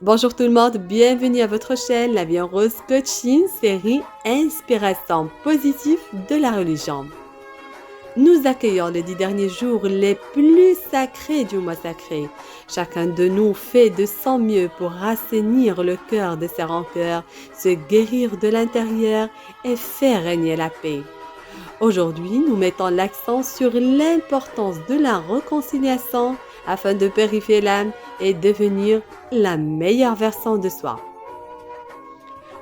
Bonjour tout le monde, bienvenue à votre chaîne La Vie en Rose Coaching, série Inspiration positive de la religion. Nous accueillons les 10 derniers jours les plus sacrés du mois sacré. Chacun de nous fait de son mieux pour assainir le cœur de ses rancœurs, se guérir de l'intérieur et faire régner la paix. Aujourd'hui, nous mettons l'accent sur l'importance de la réconciliation afin de purifier l'âme et devenir la meilleure version de soi.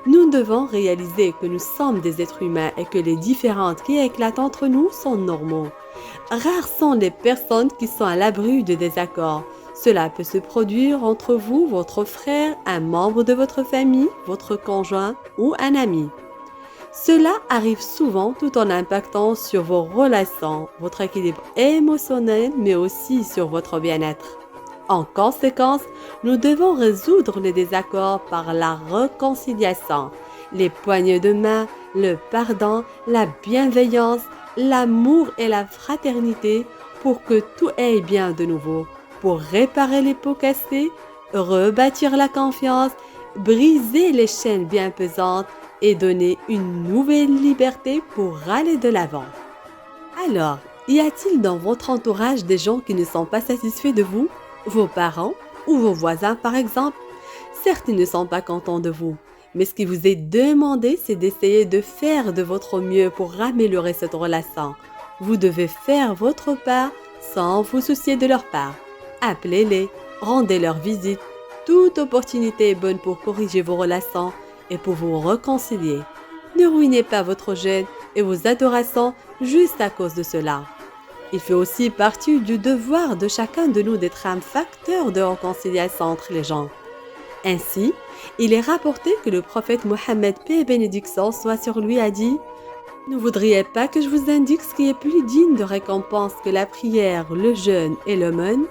Nous devons réaliser que nous sommes des êtres humains et que les différences qui éclatent entre nous sont normaux. Rares sont les personnes qui sont à l'abri de désaccords. Cela peut se produire entre vous, votre frère, un membre de votre famille, votre conjoint ou un ami. Cela arrive souvent tout en impactant sur vos relations, votre équilibre émotionnel, mais aussi sur votre bien-être. En conséquence, nous devons résoudre les désaccords par la réconciliation, les poignées de main, le pardon, la bienveillance, l'amour et la fraternité pour que tout aille bien de nouveau, pour réparer les pots cassés, rebâtir la confiance, briser les chaînes bien pesantes et donner une nouvelle liberté pour aller de l'avant. Alors, y a-t-il dans votre entourage des gens qui ne sont pas satisfaits de vous? Vos parents ou vos voisins par exemple? Certes, ils ne sont pas contents de vous, mais ce qui vous est demandé, c'est d'essayer de faire de votre mieux pour améliorer cette relation. Vous devez faire votre part sans vous soucier de leur part. Appelez-les, rendez-leur visite. Toute opportunité est bonne pour corriger vos relations et pour vous réconcilier. Ne ruinez pas votre jeûne et vos adorations juste à cause de cela. Il fait aussi partie du devoir de chacun de nous d'être un facteur de réconciliation entre les gens. Ainsi, il est rapporté que le prophète Mohammed, paix et bénédiction soit sur lui, a dit « Ne voudriez pas que je vous indique ce qui est plus digne de récompense que la prière, le jeûne et l'aumône ?»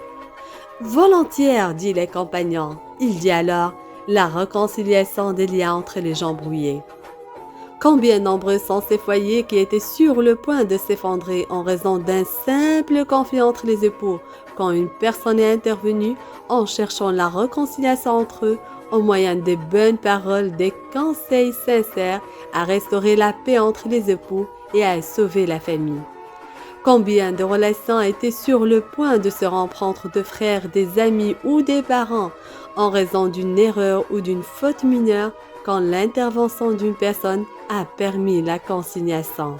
Volontiers, dit les compagnons. Il dit alors la réconciliation des liens entre les gens brouillés. Combien nombreux sont ces foyers qui étaient sur le point de s'effondrer en raison d'un simple conflit entre les époux, quand une personne est intervenue en cherchant la réconciliation entre eux au moyen des bonnes paroles, des conseils sincères à restaurer la paix entre les époux et à sauver la famille. Combien de relations étaient sur le point de se rompre entre deux frères, des amis ou des parents en raison d'une erreur ou d'une faute mineure quand l'intervention d'une personne a permis la conciliation.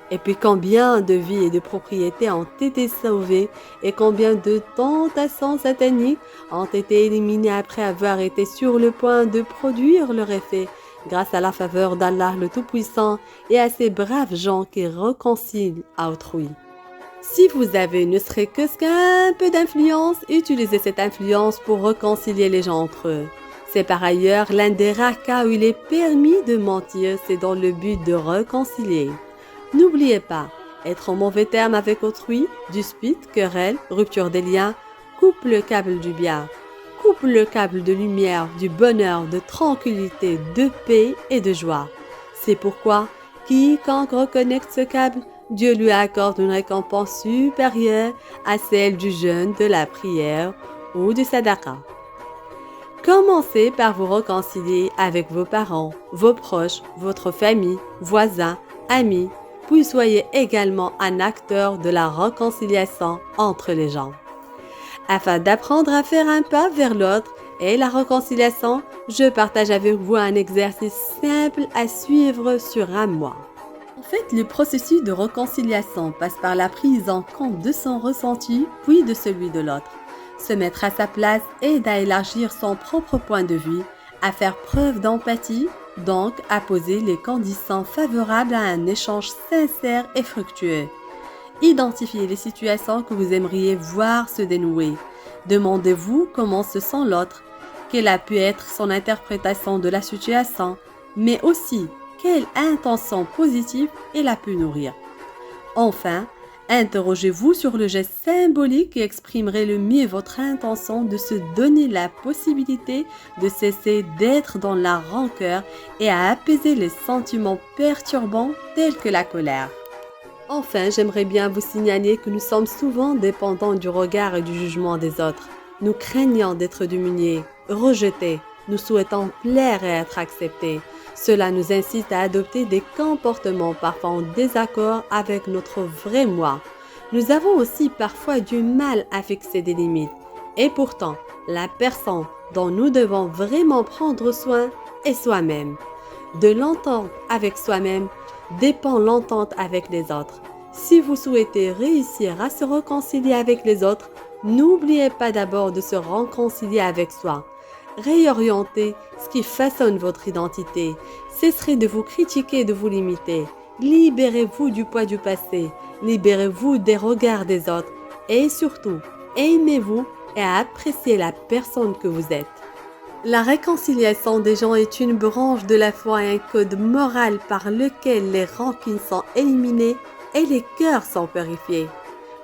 Et puis combien de vies et de propriétés ont été sauvées et combien de tentations sataniques ont été éliminées après avoir été sur le point de produire leur effet grâce à la faveur d'Allah le Tout-Puissant et à ces braves gens qui réconcilient à autrui. Si vous avez ne serait que qu'un peu d'influence, utilisez cette influence pour réconcilier les gens entre eux. C'est par ailleurs l'un des rares cas où il est permis de mentir, c'est dans le but de réconcilier. N'oubliez pas, être en mauvais terme avec autrui, dispute, querelle, rupture des liens, coupe le câble du bien, coupe le câble de lumière, du bonheur, de tranquillité, de paix et de joie. C'est pourquoi, quiconque reconnecte ce câble, Dieu lui accorde une récompense supérieure à celle du jeûne, de la prière ou du sadaqa. Commencez par vous réconcilier avec vos parents, vos proches, votre famille, voisins, amis, puis soyez également un acteur de la réconciliation entre les gens. Afin d'apprendre à faire un pas vers l'autre et la réconciliation, je partage avec vous un exercice simple à suivre sur un mois. En fait, le processus de réconciliation passe par la prise en compte de son ressenti, puis de celui de l'autre. Se mettre à sa place aide à élargir son propre point de vue, à faire preuve d'empathie, donc à poser les conditions favorables à un échange sincère et fructueux. Identifiez les situations que vous aimeriez voir se dénouer. Demandez-vous comment se sent l'autre, quelle a pu être son interprétation de la situation, mais aussi quelle intention positive elle a pu nourrir. Enfin, interrogez-vous sur le geste symbolique qui exprimerait le mieux votre intention de se donner la possibilité de cesser d'être dans la rancœur et à apaiser les sentiments perturbants tels que la colère. Enfin, j'aimerais bien vous signaler que nous sommes souvent dépendants du regard et du jugement des autres. Nous craignons d'être diminués, rejetés. Nous souhaitons plaire et être acceptés. Cela nous incite à adopter des comportements parfois en désaccord avec notre vrai moi. Nous avons aussi parfois du mal à fixer des limites. Et pourtant, la personne dont nous devons vraiment prendre soin est soi-même. De l'entente avec soi-même dépend l'entente avec les autres. Si vous souhaitez réussir à se réconcilier avec les autres, n'oubliez pas d'abord de se réconcilier avec soi. Réorientez ce qui façonne votre identité. Cesserez de vous critiquer et de vous limiter. Libérez-vous du poids du passé. Libérez-vous des regards des autres. Et surtout, aimez-vous et appréciez la personne que vous êtes. La réconciliation des gens est une branche de la foi et un code moral par lequel les rancunes sont éliminées et les cœurs sont purifiés.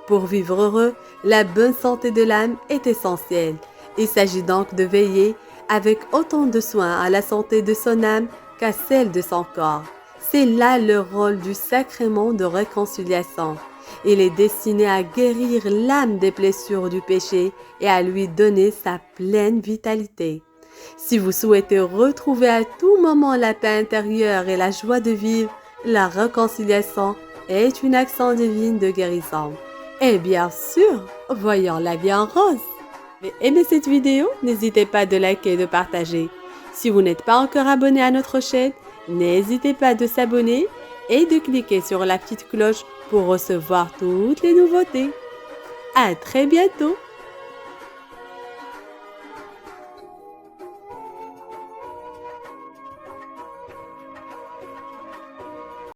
Pour vivre heureux, la bonne santé de l'âme est essentielle. Il s'agit donc de veiller avec autant de soin à la santé de son âme qu'à celle de son corps. C'est là le rôle du sacrement de réconciliation. Il est destiné à guérir l'âme des blessures du péché et à lui donner sa pleine vitalité. Si vous souhaitez retrouver à tout moment la paix intérieure et la joie de vivre, la réconciliation est une action divine de guérison. Et bien sûr, voyons la vie en rose. Mais aimez cette vidéo, n'hésitez pas de liker et de partager. Si vous n'êtes pas encore abonné à notre chaîne, n'hésitez pas de s'abonner et de cliquer sur la petite cloche pour recevoir toutes les nouveautés. À très bientôt!